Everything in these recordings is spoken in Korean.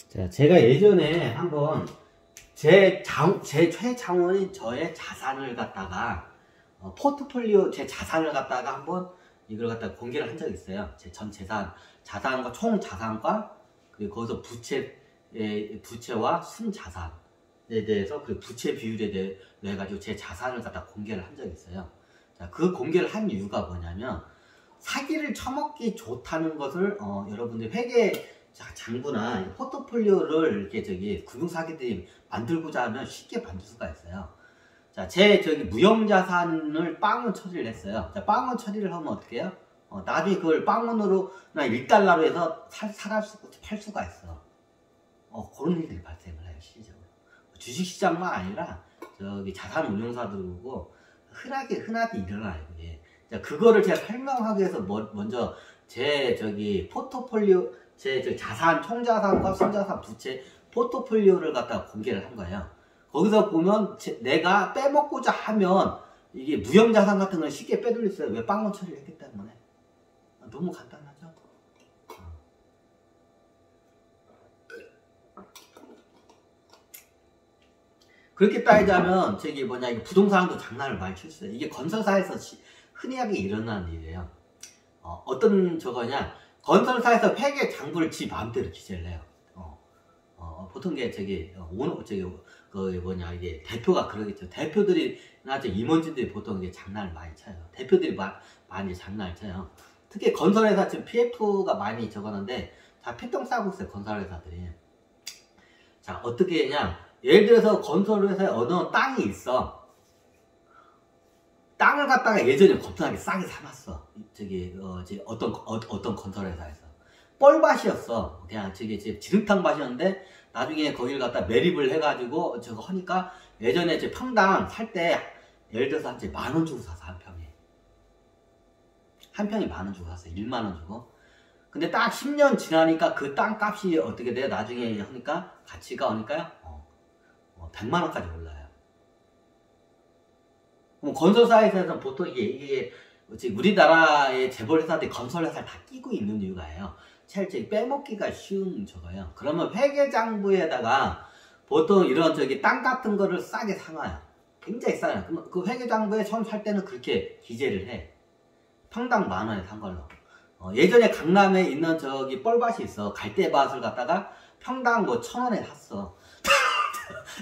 자, 제가 예전에 한번 제 최장원인 저의 자산을 갖다가 포트폴리오 제 자산을 갖다가 한번 이걸 갖다가 공개를 한 적이 있어요. 제 전 자산과 총 자산과 그리고 거기서 부채와 순자산에 대해서 그 부채 비율에 대해 가지고 제 자산을 갖다 공개를 한 적이 있어요. 자, 그 공개를 한 이유가 뭐냐면 사기를 쳐먹기 좋다는 것을 여러분들 회계 장부나 포트폴리오를 이렇게 금융사기들이 만들고자 하면 쉽게 만들 수가 있어요. 자, 제 무형자산을 빵원 처리를 했어요. 자, 빵원 처리를 하면 어떻게 해요? 나중에 그걸 빵원으로나 1달러로 해서 팔 수가 있어. 그런 일들이 발생을 해요, 실질적으로. 주식시장만 아니라 자산운용사들고 흔하게 일어나요, 그게. 자, 그거를 제가 설명하기 위해서 먼저 제 포트폴리오, 제 자산, 총자산과 순자산, 부채, 포트폴리오를 갖다가 공개를 한 거예요. 거기서 보면 내가 빼먹고자 하면 이게 무형자산 같은 건 쉽게 빼돌릴 수 있어요. 왜? 빵원 처리를 했기 때문에. 너무 간단하죠? 그렇게 따지자면 이게 부동산도 장난을 많이 칠 수 있어요. 이게 건설사에서 흔히하게 일어나는 일이에요. 어떤 건설사에서 회계 장부를 지 마음대로 기재를 해요. 보통 이게 이게 대표가 그러겠죠. 대표들이나 임원진들이 보통 이게 장난을 많이 쳐요. 대표들이 많이 장난을 쳐요. 특히 건설회사 지금 PF가 많이 적었는데 다 피똥 싸고 있어요, 건설회사들이. 자, 어떻게 했냐? 예를 들어서 건설회사에 어느 땅이 있어. 땅을 갖다가 예전에 겁나게 싸게 사놨어. 어떤 건설회사에서. 뻘밭이었어. 그냥 지름탕 밭이었는데, 나중에 거기를 갖다 매립을 해가지고, 하니까, 예전에 평당 살 때, 예를 들어서 한 10,000원 주고 샀어, 한 평에. 한 평에 10,000원 주고 샀어. 10,000원 주고. 근데 딱 10년 지나니까 그 땅 값이 어떻게 돼요? 나중에 하니까, 가치가 오니까요? 100만원까지 올라요. 그럼 건설사에서는 보통 이게 우리나라의 재벌회사들이 건설회사를 다 끼고 있는 이유가예요. 제일 빼먹기가 쉬운 저거예요. 그러면 회계장부에다가 보통 이런 땅 같은 거를 싸게 사놔요. 굉장히 싸요. 그럼 그 회계장부에 처음 살 때는 그렇게 기재를 해. 평당 10,000원에 산 걸로. 예전에 강남에 있는 뻘밭이 있어. 갈대밭을 갖다가 평당 1,000원에 샀어.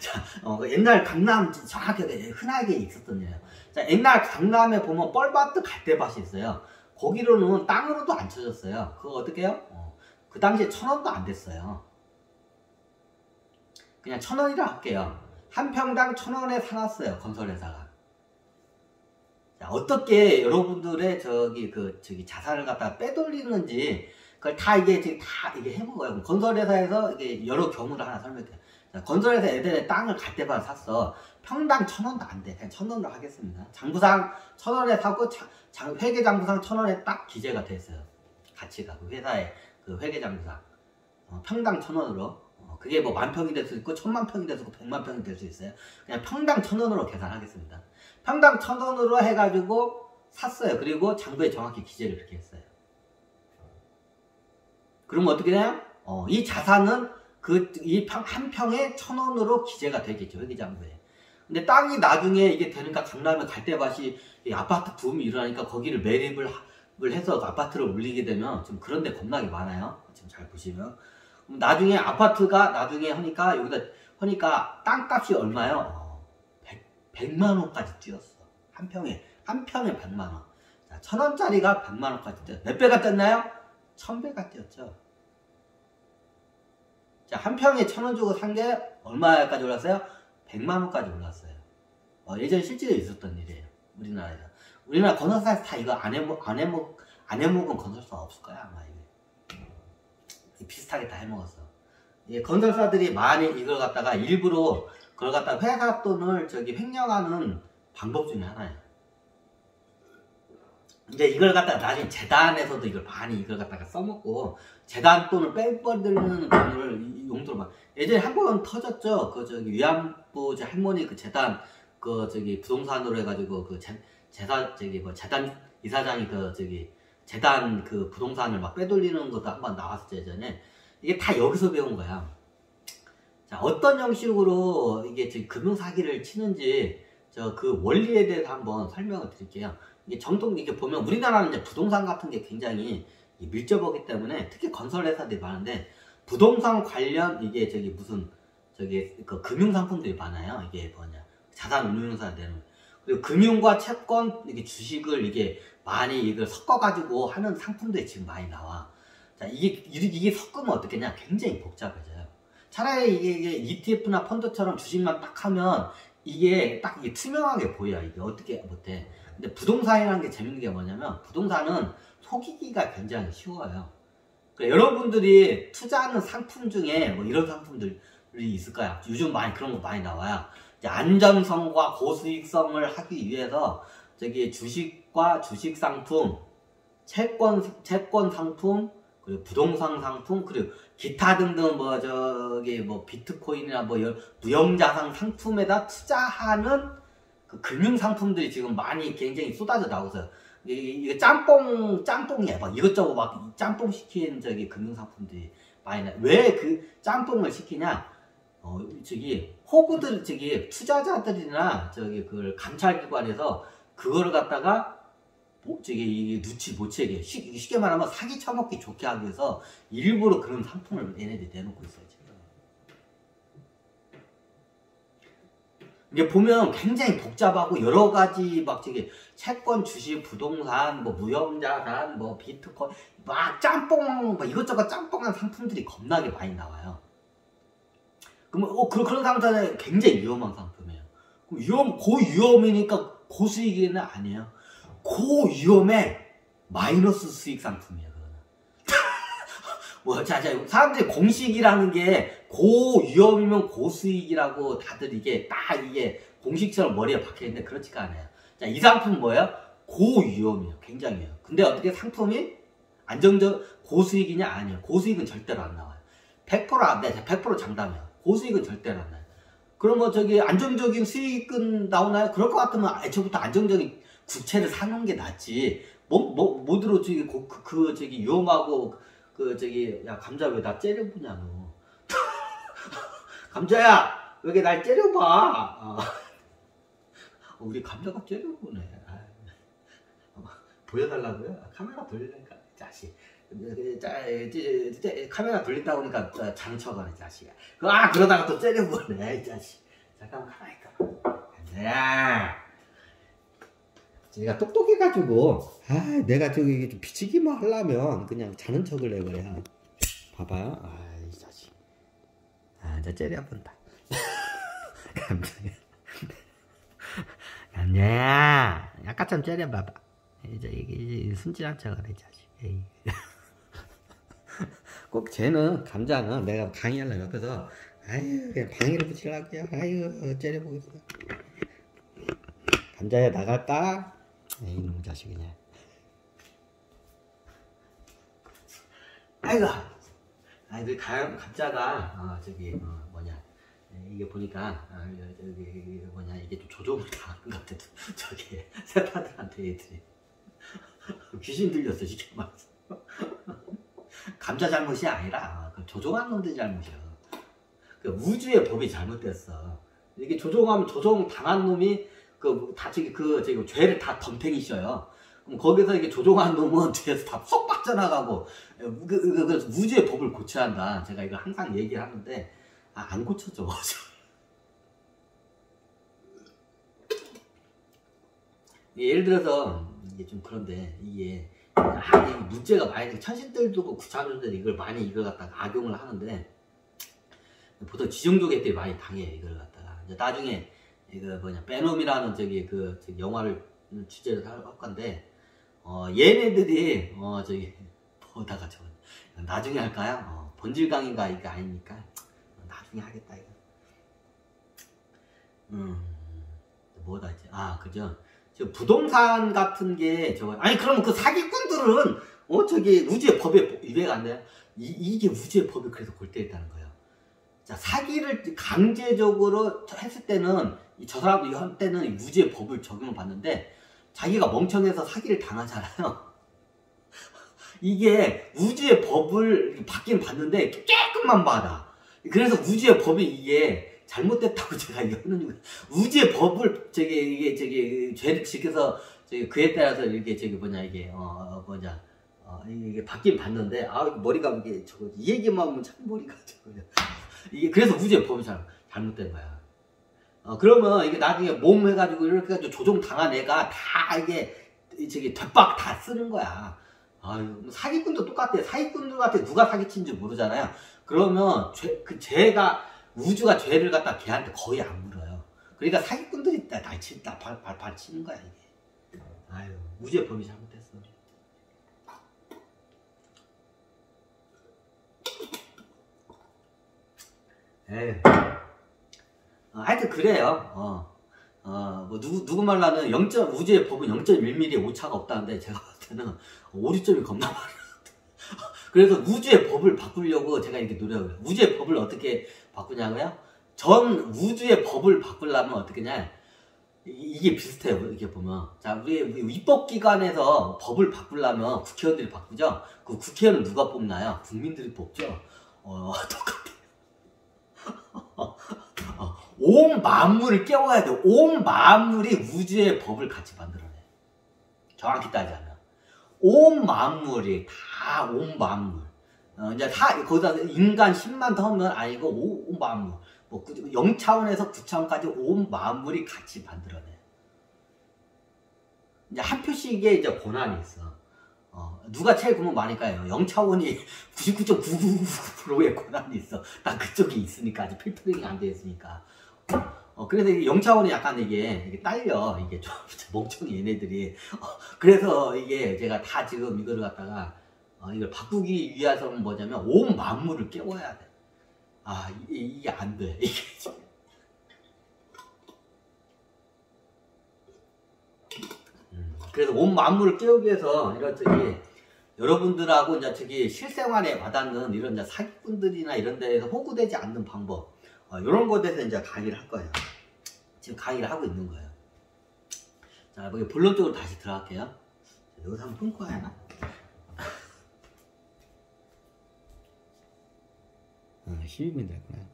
자, 옛날 강남 정확하게 흔하게 있었던 일이에요. 자, 옛날 강남에 보면 뻘밭도 갈대밭이 있어요. 거기로는 땅으로도 안 쳐졌어요. 그거 어떻게 해요? 그 당시에 1,000원도 안 됐어요. 그냥 1,000원이라 할게요. 한 평당 1,000원에 사놨어요, 건설회사가. 자, 어떻게 여러분들의 자산을 갖다가 빼돌리는지, 그걸 다 이게 해본 거예요. 건설회사에서 이게 여러 경우를 하나 설명해요. 건설회사 애들의 땅을 갈대밭을 샀어. 평당 1,000원도 안 돼. 그냥 1,000원으로 하겠습니다. 장부상 1,000원에 사고, 회계장부상 1,000원에 딱 기재가 됐어요. 가치가. 그 회사의 그 회계장부상. 평당 1,000원으로. 그게 10,000평이 될 수 있고, 1,000,000평이 될 수 있고, 1,000,000평이 될 수 있어요. 그냥 평당 1,000원으로 계산하겠습니다. 평당 1,000원으로 해가지고 샀어요. 그리고 장부에 정확히 기재를 그렇게 했어요. 그러면 어떻게 돼요? 이 자산은 한 평에 1,000원으로 기재가 되겠죠, 회계장부에. 근데 땅이 나중에 이게 되니까 강남에 갈대밭이 아파트 붐이 일어나니까 거기를 매립을 해서 아파트를 올리게 되면 지금 그런 데 겁나게 많아요. 지금 잘 보시면. 나중에 아파트가 나중에 하니까 땅값이 얼마요? 100만원까지 뛰었어. 한 평에 100만원. 자, 1,000원짜리가 100만원까지 뛰었어. 몇 배가 뛰었나요? 1,000배가 뛰었죠. 자, 한 평에 1,000원 주고 산 게 얼마까지 올랐어요? 100만원까지 올랐어요. 예전에 실제로 있었던 일이에요. 우리나라에서. 우리나라 건설사에서 다 이거 안 해먹은 건설사 없을 거야, 아마 이게. 비슷하게 다 해먹었어. 건설사들이 많이 이걸 갖다가 일부러 그걸 갖다가 회사 돈을 횡령하는 방법 중에 하나예요. 이제 이걸 갖다가 나중에 재단에서도 이걸 갖다가 써먹고, 재단 돈을 빼버리는 돈을 용도로 예전에 한 번 터졌죠. 위안부 할머니 재단, 부동산으로 해가지고, 재단 이사장이 재단 부동산을 빼돌리는 것도 한 번 나왔었죠, 예전에. 이게 다 여기서 배운 거야. 자, 어떤 형식으로 이게 지금 금융사기를 치는지 그 원리에 대해서 한번 설명을 드릴게요. 이게 정통 이렇게 보면 우리나라는 이제 부동산 같은 게 굉장히 밀접하기 때문에 특히 건설회사들이 많은데 부동산 관련 이게 무슨 그 금융상품들이 많아요. 이게 뭐냐 자산운용사 되는 그리고 금융과 채권 이게 주식을 이게 많이 이걸 섞어가지고 하는 상품들이 지금 많이 나와. 자, 이게 섞으면 어떻겠냐? 굉장히 복잡해져요. 차라리 이게 ETF나 펀드처럼 주식만 딱 하면 이게 딱 이게 투명하게 보여. 이게 어떻게 못해. 근데 부동산이라는 게 재밌는 게 뭐냐면 부동산은 속이기가 굉장히 쉬워요. 그러니까 여러분들이 투자하는 상품 중에 뭐 이런 상품들이 있을 거야. 요즘 많이 그런 거 많이 나와요. 이제 안전성과 고수익성을 하기 위해서 주식과 주식 상품, 채권 상품, 그리고 부동산 상품, 그리고 기타 등등 뭐 비트코인이나 뭐 무형자산 상품에다 투자하는 그 금융 상품들이 지금 많이 굉장히 쏟아져 나오세요. 이게 짬뽕이야. 막 이것저것 막 짬뽕 시킨 금융 상품들이 많이 나. 왜 그 짬뽕을 시키냐? 호구들 투자자들이나 그 감찰기관에서 그거를 갖다가 이게 눈치 못 채게 쉽게 말하면 사기 쳐먹기 좋게 하기 위해서 일부러 그런 상품을 얘네들이 내놓고 있어요. 지금. 이게 보면 굉장히 복잡하고 여러 가지 막 채권, 주식, 부동산, 뭐 무형자산, 뭐 비트코인 막 짬뽕 막 이것저것 짬뽕한 상품들이 겁나게 많이 나와요. 그러면 그런 상품은 굉장히 위험한 상품이에요. 고위험이니까 고수익은 아니에요. 고위험의 마이너스 수익 상품이에요. 사람들이 공식이라는 게 고위험이면 고수익이라고 다들 이게 공식처럼 머리에 박혀있는데 그렇지가 않아요. 자, 이 상품은 뭐예요? 고위험이에요. 굉장히요. 근데 어떻게 상품이 고수익이냐? 아니에요. 고수익은 절대로 안 나와요. 100% 장담해요. 고수익은 절대로 안 나요. 그럼 안정적인 수익은 나오나요? 그럴 것 같으면 애초부터 안정적인 국채를 사는 게 낫지. 뭐들어 위험하고 야 감자 왜 나 째려보냐 너. 감자야 왜 날 째려봐. 우리 감자가 째려보네. 보여달라고요? 카메라 돌리니까 자식. 카메라 돌린다고 하니까 장처가네 자식아. 그러다가 또 째려보네 이 자식. 잠깐만 가만히 있어. 감자야. 얘가 똑똑해가지고 내가 좀 비치기만 하려면 그냥 자는 척을 해 그래. 봐봐요. 이 자식. 이제 째려본다. 감자야 약간 째려봐봐. 이제 이게 순진한 척을 해 자식. 꼭 쟤는 감자는 내가 강의하려면 옆에서 그냥 방해를 붙이려고요. 째려보겠어. 감자야 나갈까? 이놈 자식이냐. 감자가 이게 보니까 이게 좀 조종을 당하는 것 같아. 세파들한테 애들이 귀신 들렸어 쉽게 말해서. 감자 잘못이 아니라 조종한 놈들 잘못이야. 우주의 법이 잘못됐어. 이게 조종 당한 놈이 죄를 다 덤탱이 씌어요. 그럼 거기서 이게 조종한 놈은 뒤에서 다 쏙 빠져나가고, 우주의 법을 고쳐야 한다. 제가 이거 항상 얘기를 하는데, 안 고쳐져. 예를 들어서, 이게 좀 그런데, 이게, 문제가 많이, 천신들도 구차원들이 이걸 갖다가 악용을 하는데, 보통 지정조개들이 많이 당해, 이걸 갖다가. 이제 나중에, 베놈이라는 영화를 취재를 할 건데, 얘네들이, 보다가 나중에 할까요? 본질강인가, 이게 아니니까. 나중에 하겠다, 이거. 뭐다, 이제. 그죠? 부동산 같은 게, 그러면 그 사기꾼들은, 우주의 법에 위배가 안 돼요? 이게 우주의 법이 그래서 골 때 있다는 거예요. 자, 사기를 강제적으로 했을 때는, 저 사람도 한때는 우주의 법을 적용을 받는데, 자기가 멍청해서 사기를 당하잖아요. 이게 우주의 법을 받긴 받는데, 조금만 받아. 그래서 우주의 법이 이게 잘못됐다고 제가 이게 하는 이유. 우주의 법을 이게 죄를 지켜서 그에 따라서 이렇게 이게 이게 바뀐 봤는데 머리가 이게 이 얘기만 하면 참 머리가 이게 그래서 우주의 법이 잘못된 거야. 그러면 이게 나중에 몸 해가지고 이렇게 해가지고 조종 당한 애가 다 이게 뒷박 다 쓰는 거야. 사기꾼도 똑같아. 사기꾼들한테 누가 사기친지 모르잖아요. 그러면 죄가 우주가 죄를 갖다 걔한테 거의 안 물어요. 그러니까 사기꾼들이 발 치는 거야 이게. 우주의 법이 잘못됐어. 하여튼 그래요. 뭐 누구 말로는 우주의 법은 0.1mm 오차가 없다는데 제가 봤을 때는 오류점이 겁나 많아요. 그래서 우주의 법을 바꾸려고 제가 이렇게 노력을 해요. 우주의 법을 어떻게 바꾸냐고요? 전 우주의 법을 바꾸려면 어떻게 냐 이게 비슷해요. 이렇게 보면 우리 입법기관에서 법을 바꾸려면 국회의원들이 바꾸죠. 그 국회의원은 누가 뽑나요? 국민들이 뽑죠. 똑같아요. 온 만물을 깨워야 돼. 온 만물이 우주의 법을 같이 만들어내. 정확히 따지자면 온 만물이 다 온 만물. 이제 거기다 인간 10만 더 하면 아니고 온 만물. 뭐 0차원에서 9차원까지 온 만물이 같이 만들어내. 이제 한 표씩의 이제 권한이 있어. 누가 제일 그러면 많을까요? 0차원이 99.999%의 권한이 있어. 난 그쪽이 있으니까 아직 필터링이 안 돼 있으니까. 그래서 이게 0차원이 약간 이게 딸려. 이게 좀 멍청이 얘네들이. 그래서 이게 제가 다 지금 이거를 갖다가 이걸 바꾸기 위해서는 뭐냐면 온 만물을 깨워야 돼. 이게 안 돼. 이게 그래서 온 만물을 깨우기 위해서 이런 여러분들하고 이제 실생활에 와닿는 이런 이제 사기꾼들이나 이런 데에서 호구되지 않는 방법, 이런 것에 대해서 이제 강의를 할 거예요. 지금 강의를 하고 있는 거예요. 자, 여기 본론적으로 다시 들어갈게요. 여기서 한번 끊고 가야 하나? 12분 됐구나.